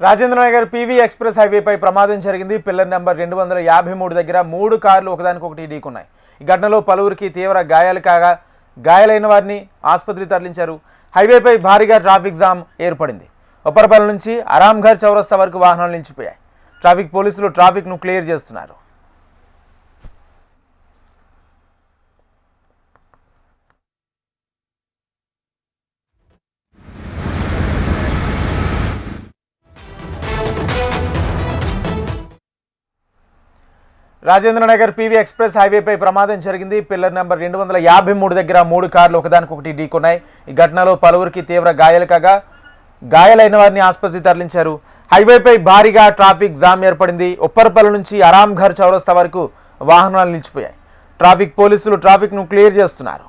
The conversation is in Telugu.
రాజేంద్రనగర్ పీవీ ఎక్స్ప్రెస్ హైవేపై ప్రమాదం జరిగింది. పిల్లర్ నెంబర్ 253 దగ్గర 3 కార్లు ఒకదానికొకటి ఢీకొన్నాయి. ఈ ఘటనలో పలువురికి తీవ్ర గాయాలు కాగా గాయాలైన వారిని ఆసుపత్రికి తరలించారు. హైవేపై భారీగా ట్రాఫిక్ జామ్ ఏర్పడింది. ఉప్పరపల్లి నుంచి ఆరాంఘర్ చౌరస్తా వరకు వాహనాలు నిలిచిపోయాయి. ట్రాఫిక్ పోలీసులు ట్రాఫిక్ను క్లియర్ చేస్తున్నారు. రాజేంద్రనగర్ పీవీ ఎక్స్ప్రెస్ హైవేపై ప్రమాదం జరిగింది. పిల్లర్ నెంబర్ 253 దగ్గర 3 కార్లు ఒకదానికొకటి ఢీకొన్నాయి. ఈ ఘటనలో పలువురికి తీవ్ర గాయాలు కాగా గాయాలైన వారిని ఆసుపత్రికి తరలించారు. హైవేపై భారీగా ట్రాఫిక్ జామ్ ఏర్పడింది. ఉప్పరపల్లి నుంచి ఆరాంఘర్ చౌరస్తా వరకు వాహనాలు నిలిచిపోయాయి. ట్రాఫిక్ పోలీసులు ట్రాఫిక్ను క్లియర్ చేస్తున్నారు.